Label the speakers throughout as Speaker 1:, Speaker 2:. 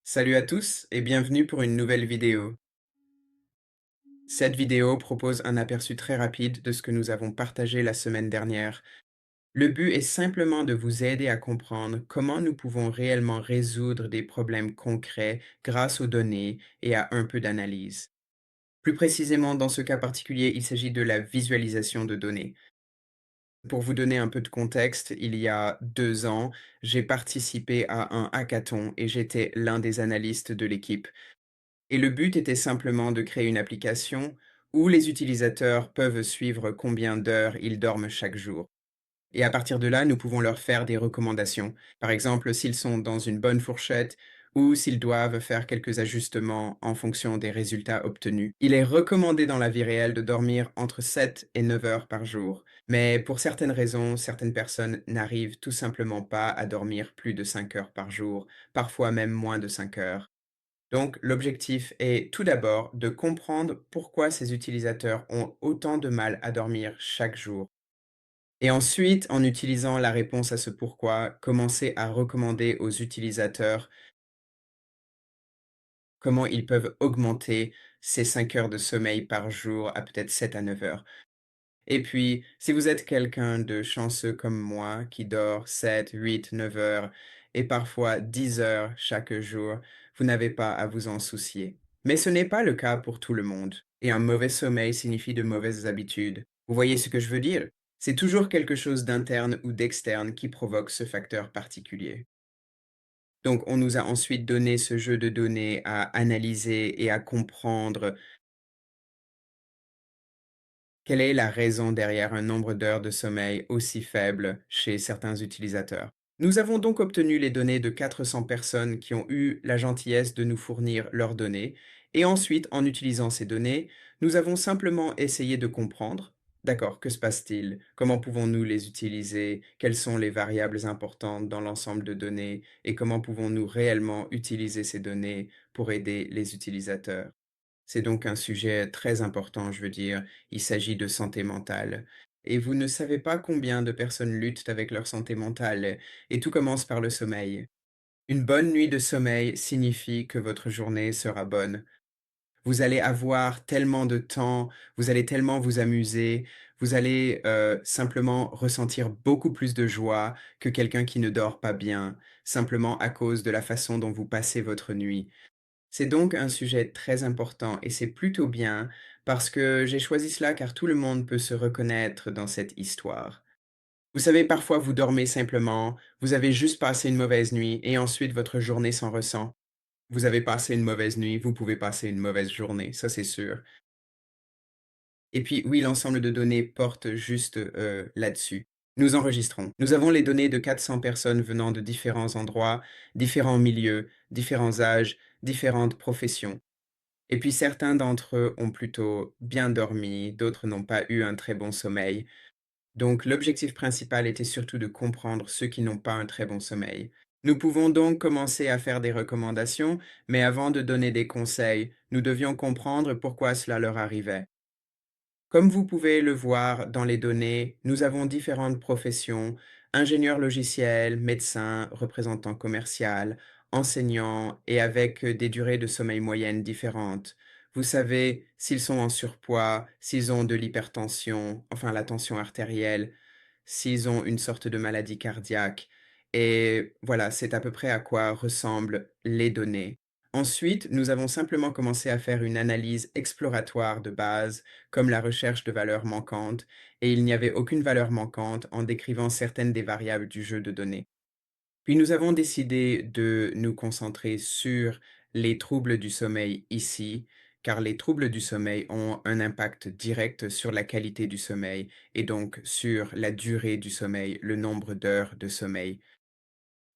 Speaker 1: Salut à tous et bienvenue pour une nouvelle vidéo. Cette vidéo propose un aperçu très rapide de ce que nous avons partagé la semaine dernière. Le but est simplement de vous aider à comprendre comment nous pouvons réellement résoudre des problèmes concrets grâce aux données et à un peu d'analyse. Plus précisément, dans ce cas particulier, il s'agit de la visualisation de données. Pour vous donner un peu de contexte, il y a 2 ans, j'ai participé à un hackathon et j'étais l'un des analystes de l'équipe. Et le but était simplement de créer une application où les utilisateurs peuvent suivre combien d'heures ils dorment chaque jour. Et à partir de là, nous pouvons leur faire des recommandations. Par exemple, s'ils sont dans une bonne fourchette ou s'ils doivent faire quelques ajustements en fonction des résultats obtenus. Il est recommandé dans la vie réelle de dormir entre 7 et 9 heures par jour. Mais pour certaines raisons, certaines personnes n'arrivent tout simplement pas à dormir plus de 5 heures par jour, parfois même moins de 5 heures. Donc, l'objectif est tout d'abord de comprendre pourquoi ces utilisateurs ont autant de mal à dormir chaque jour. Et ensuite, en utilisant la réponse à ce pourquoi, commencer à recommander aux utilisateurs comment ils peuvent augmenter ces 5 heures de sommeil par jour à peut-être 7 à 9 heures. Et puis, si vous êtes quelqu'un de chanceux comme moi, qui dort 7, 8, 9 heures et parfois 10 heures chaque jour, vous n'avez pas à vous en soucier. Mais ce n'est pas le cas pour tout le monde. Et un mauvais sommeil signifie de mauvaises habitudes. Vous voyez ce que je veux dire? C'est toujours quelque chose d'interne ou d'externe qui provoque ce facteur particulier. Donc, on nous a ensuite donné ce jeu de données à analyser et à comprendre. Quelle est la raison derrière un nombre d'heures de sommeil aussi faible chez certains utilisateurs? Nous avons donc obtenu les données de 400 personnes qui ont eu la gentillesse de nous fournir leurs données, et ensuite, en utilisant ces données, nous avons simplement essayé de comprendre, d'accord, que se passe-t-il? Comment pouvons-nous les utiliser? Quelles sont les variables importantes dans l'ensemble de données? Et comment pouvons-nous réellement utiliser ces données pour aider les utilisateurs? C'est donc un sujet très important, je veux dire. Il s'agit de santé mentale. Et vous ne savez pas combien de personnes luttent avec leur santé mentale, et tout commence par le sommeil. Une bonne nuit de sommeil signifie que votre journée sera bonne. Vous allez avoir tellement de temps, vous allez tellement vous amuser, vous allez simplement ressentir beaucoup plus de joie que quelqu'un qui ne dort pas bien, simplement à cause de la façon dont vous passez votre nuit. C'est donc un sujet très important et c'est plutôt bien parce que j'ai choisi cela car tout le monde peut se reconnaître dans cette histoire. Vous savez, parfois vous dormez simplement, vous avez juste passé une mauvaise nuit et ensuite votre journée s'en ressent. Vous avez passé une mauvaise nuit, vous pouvez passer une mauvaise journée, ça c'est sûr. Et puis oui, l'ensemble de données porte juste là-dessus. Nous enregistrons. Nous avons les données de 400 personnes venant de différents endroits, différents milieux, différents âges, différentes professions. Et puis certains d'entre eux ont plutôt bien dormi, d'autres n'ont pas eu un très bon sommeil. Donc l'objectif principal était surtout de comprendre ceux qui n'ont pas un très bon sommeil. Nous pouvons donc commencer à faire des recommandations, mais avant de donner des conseils, nous devions comprendre pourquoi cela leur arrivait. Comme vous pouvez le voir dans les données, nous avons différentes professions: ingénieur logiciel, médecin, représentant commercial, enseignant et avec des durées de sommeil moyennes différentes. Vous savez s'ils sont en surpoids, s'ils ont de l'hypertension, enfin la tension artérielle, s'ils ont une sorte de maladie cardiaque. Et voilà, c'est à peu près à quoi ressemblent les données. Ensuite, nous avons simplement commencé à faire une analyse exploratoire de base comme la recherche de valeurs manquantes, et il n'y avait aucune valeur manquante en décrivant certaines des variables du jeu de données. Puis nous avons décidé de nous concentrer sur les troubles du sommeil ici, car les troubles du sommeil ont un impact direct sur la qualité du sommeil et donc sur la durée du sommeil, le nombre d'heures de sommeil.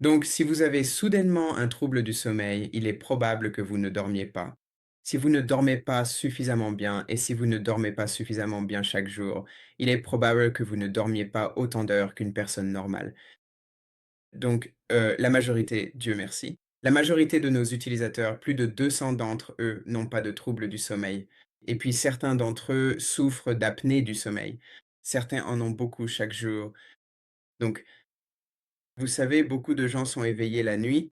Speaker 1: Donc, si vous avez soudainement un trouble du sommeil, il est probable que vous ne dormiez pas. Si vous ne dormez pas suffisamment bien et si vous ne dormez pas suffisamment bien chaque jour, il est probable que vous ne dormiez pas autant d'heures qu'une personne normale. Donc, la majorité, Dieu merci, la majorité de nos utilisateurs, plus de 200 d'entre eux, n'ont pas de troubles du sommeil. Et puis certains d'entre eux souffrent d'apnée du sommeil. Certains en ont beaucoup chaque jour. Donc, vous savez, beaucoup de gens sont éveillés la nuit.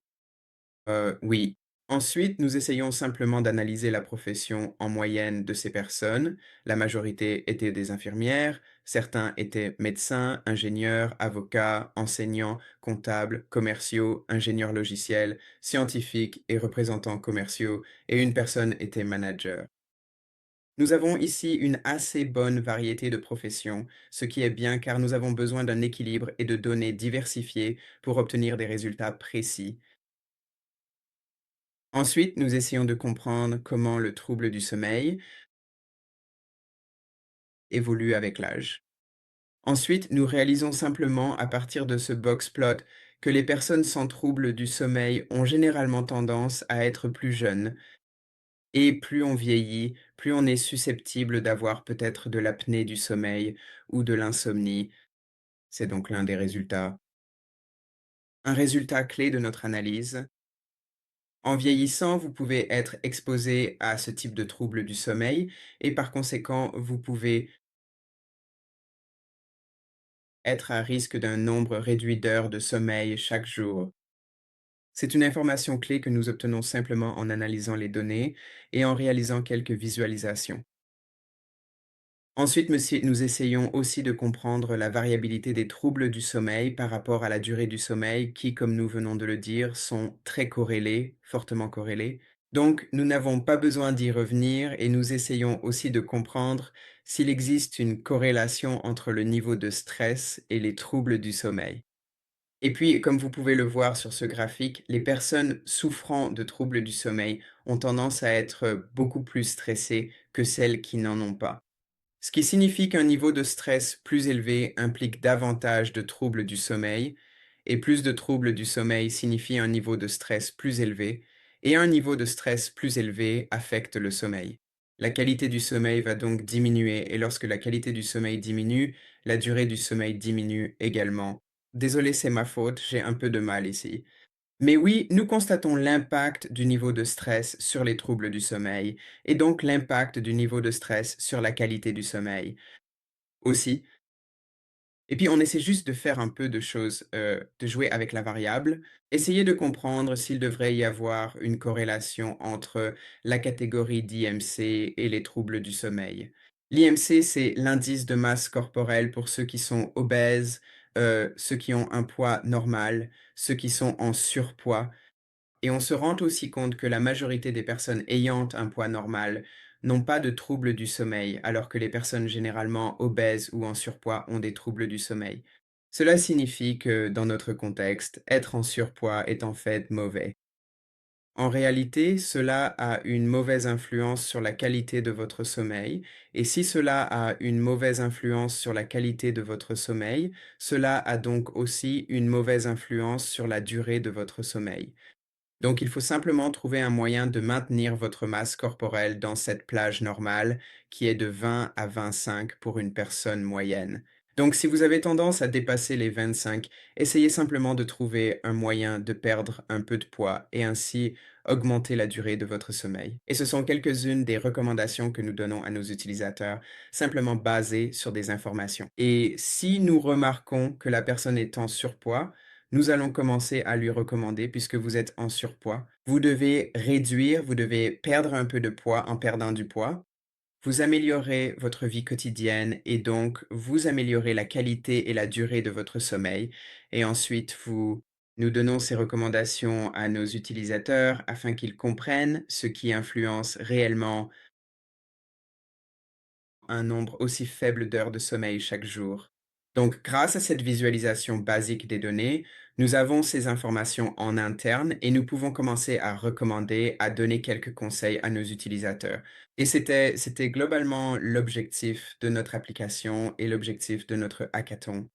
Speaker 1: Oui. Ensuite, nous essayons simplement d'analyser la profession en moyenne de ces personnes. La majorité étaient des infirmières, certains étaient médecins, ingénieurs, avocats, enseignants, comptables, commerciaux, ingénieurs logiciels, scientifiques et représentants commerciaux, et une personne était manager. Nous avons ici une assez bonne variété de professions, ce qui est bien car nous avons besoin d'un équilibre et de données diversifiées pour obtenir des résultats précis. Ensuite, nous essayons de comprendre comment le trouble du sommeil évolue avec l'âge. Ensuite, nous réalisons simplement à partir de ce box plot que les personnes sans trouble du sommeil ont généralement tendance à être plus jeunes, et plus on vieillit, plus on est susceptible d'avoir peut-être de l'apnée du sommeil ou de l'insomnie. C'est donc l'un des résultats. Un résultat clé de notre analyse: en vieillissant, vous pouvez être exposé à ce type de trouble du sommeil et par conséquent, vous pouvez être à risque d'un nombre réduit d'heures de sommeil chaque jour. C'est une information clé que nous obtenons simplement en analysant les données et en réalisant quelques visualisations. Ensuite, nous essayons aussi de comprendre la variabilité des troubles du sommeil par rapport à la durée du sommeil qui, comme nous venons de le dire, sont très corrélés, fortement corrélés. Donc, nous n'avons pas besoin d'y revenir et nous essayons aussi de comprendre s'il existe une corrélation entre le niveau de stress et les troubles du sommeil. Et puis, comme vous pouvez le voir sur ce graphique, les personnes souffrant de troubles du sommeil ont tendance à être beaucoup plus stressées que celles qui n'en ont pas. Ce qui signifie qu'un niveau de stress plus élevé implique davantage de troubles du sommeil, et plus de troubles du sommeil signifie un niveau de stress plus élevé, et un niveau de stress plus élevé affecte le sommeil. La qualité du sommeil va donc diminuer, et lorsque la qualité du sommeil diminue, la durée du sommeil diminue également. Désolé, c'est ma faute, j'ai un peu de mal ici. Mais oui, nous constatons l'impact du niveau de stress sur les troubles du sommeil, et donc l'impact du niveau de stress sur la qualité du sommeil aussi. Et puis on essaie juste de faire un peu de choses, de jouer avec la variable, essayer de comprendre s'il devrait y avoir une corrélation entre la catégorie d'IMC et les troubles du sommeil. L'IMC, c'est l'indice de masse corporelle pour ceux qui sont obèses, ceux qui ont un poids normal, ceux qui sont en surpoids. Et on se rend aussi compte que la majorité des personnes ayant un poids normal n'ont pas de troubles du sommeil, alors que les personnes généralement obèses ou en surpoids ont des troubles du sommeil. Cela signifie que, dans notre contexte, être en surpoids est en fait mauvais. En réalité, cela a une mauvaise influence sur la qualité de votre sommeil, et si cela a une mauvaise influence sur la qualité de votre sommeil, cela a donc aussi une mauvaise influence sur la durée de votre sommeil. Donc, il faut simplement trouver un moyen de maintenir votre masse corporelle dans cette plage normale qui est de 20 à 25 pour une personne moyenne. Donc, si vous avez tendance à dépasser les 25, essayez simplement de trouver un moyen de perdre un peu de poids et ainsi augmenter la durée de votre sommeil. Et ce sont quelques-unes des recommandations que nous donnons à nos utilisateurs, simplement basées sur des informations. Et si nous remarquons que la personne est en surpoids, nous allons commencer à lui recommander, puisque vous êtes en surpoids, vous devez réduire, vous devez perdre un peu de poids en perdant du poids. Vous améliorez votre vie quotidienne et donc vous améliorez la qualité et la durée de votre sommeil. Et ensuite, nous donnons ces recommandations à nos utilisateurs afin qu'ils comprennent ce qui influence réellement un nombre aussi faible d'heures de sommeil chaque jour. Donc, grâce à cette visualisation basique des données, nous avons ces informations en interne et nous pouvons commencer à recommander, à donner quelques conseils à nos utilisateurs. Et c'était globalement l'objectif de notre application et l'objectif de notre hackathon.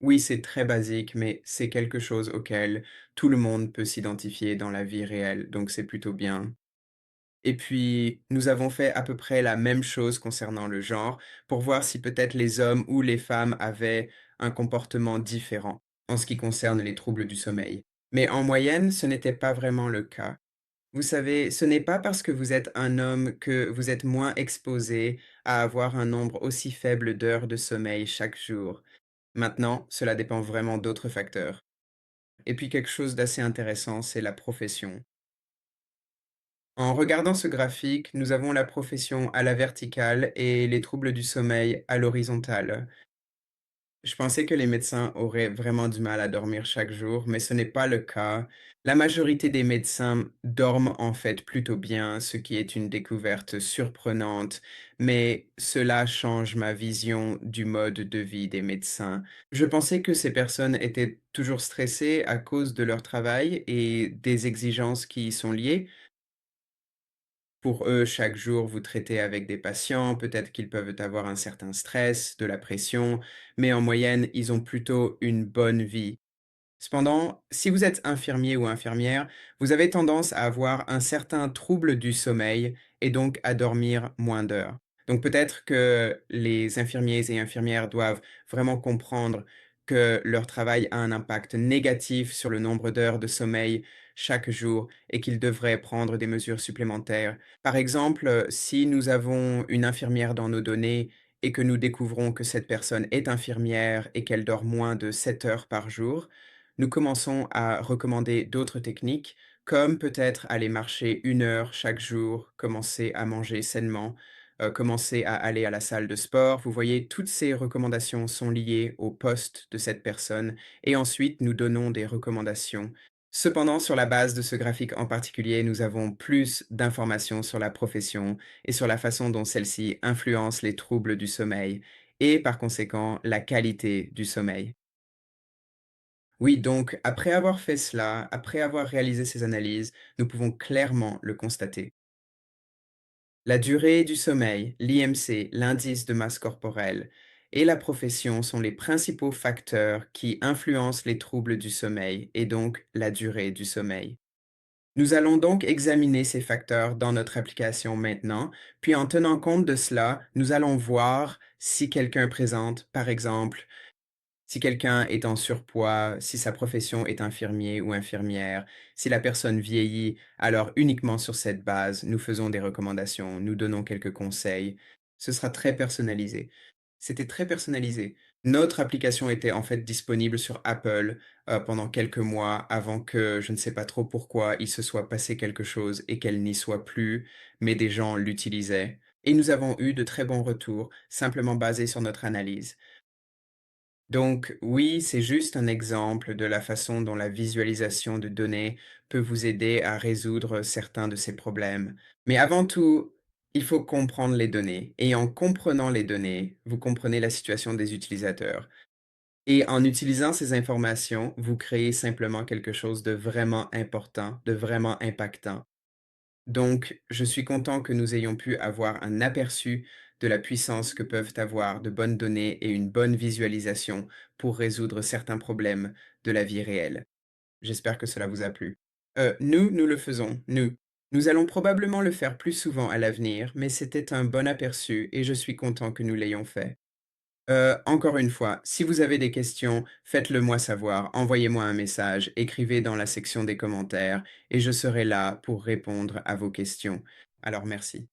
Speaker 1: Oui, c'est très basique, mais c'est quelque chose auquel tout le monde peut s'identifier dans la vie réelle, donc c'est plutôt bien. Et puis, nous avons fait à peu près la même chose concernant le genre, pour voir si peut-être les hommes ou les femmes avaient un comportement différent en ce qui concerne les troubles du sommeil. Mais en moyenne, ce n'était pas vraiment le cas. Vous savez, ce n'est pas parce que vous êtes un homme que vous êtes moins exposé à avoir un nombre aussi faible d'heures de sommeil chaque jour. Maintenant, cela dépend vraiment d'autres facteurs. Et puis quelque chose d'assez intéressant, c'est la profession. En regardant ce graphique, nous avons la profession à la verticale et les troubles du sommeil à l'horizontale. Je pensais que les médecins auraient vraiment du mal à dormir chaque jour, mais ce n'est pas le cas. La majorité des médecins dorment en fait plutôt bien, ce qui est une découverte surprenante, mais cela change ma vision du mode de vie des médecins. Je pensais que ces personnes étaient toujours stressées à cause de leur travail et des exigences qui y sont liées. Pour eux, chaque jour, vous traitez avec des patients, peut-être qu'ils peuvent avoir un certain stress, de la pression, mais en moyenne, ils ont plutôt une bonne vie. Cependant, si vous êtes infirmier ou infirmière, vous avez tendance à avoir un certain trouble du sommeil et donc à dormir moins d'heures. Donc peut-être que les infirmiers et infirmières doivent vraiment comprendre que leur travail a un impact négatif sur le nombre d'heures de sommeil chaque jour et qu'ils devraient prendre des mesures supplémentaires. Par exemple, si nous avons une infirmière dans nos données et que nous découvrons que cette personne est infirmière et qu'elle dort moins de 7 heures par jour, nous commençons à recommander d'autres techniques, comme peut-être aller marcher 1 heure chaque jour, commencer à manger sainement, commencer à aller à la salle de sport. Vous voyez, toutes ces recommandations sont liées au poste de cette personne et ensuite nous donnons des recommandations. Cependant, sur la base de ce graphique en particulier, nous avons plus d'informations sur la profession et sur la façon dont celle-ci influence les troubles du sommeil et par conséquent la qualité du sommeil. Oui, donc après avoir fait cela, après avoir réalisé ces analyses, nous pouvons clairement le constater. La durée du sommeil, l'IMC, l'indice de masse corporelle, et la profession sont les principaux facteurs qui influencent les troubles du sommeil et donc la durée du sommeil. Nous allons donc examiner ces facteurs dans notre application maintenant, puis en tenant compte de cela, nous allons voir si quelqu'un présente, par exemple, si quelqu'un est en surpoids, si sa profession est infirmier ou infirmière, si la personne vieillit, alors uniquement sur cette base, nous faisons des recommandations, nous donnons quelques conseils. Ce sera très personnalisé. C'était très personnalisé. Notre application était en fait disponible sur Apple pendant quelques mois avant que, je ne sais pas trop pourquoi, il se soit passé quelque chose et qu'elle n'y soit plus, mais des gens l'utilisaient. Et nous avons eu de très bons retours, simplement basés sur notre analyse. Donc oui, c'est juste un exemple de la façon dont la visualisation de données peut vous aider à résoudre certains de ces problèmes. Mais avant tout, il faut comprendre les données. Et en comprenant les données, vous comprenez la situation des utilisateurs. Et en utilisant ces informations, vous créez simplement quelque chose de vraiment important, de vraiment impactant. Donc, je suis content que nous ayons pu avoir un aperçu de la puissance que peuvent avoir de bonnes données et une bonne visualisation pour résoudre certains problèmes de la vie réelle. J'espère que cela vous a plu. Nous le faisons, nous. Nous allons probablement le faire plus souvent à l'avenir, mais c'était un bon aperçu et je suis content que nous l'ayons fait. Encore une fois, si vous avez des questions, faites-le moi savoir, envoyez-moi un message, écrivez dans la section des commentaires et je serai là pour répondre à vos questions. Alors merci.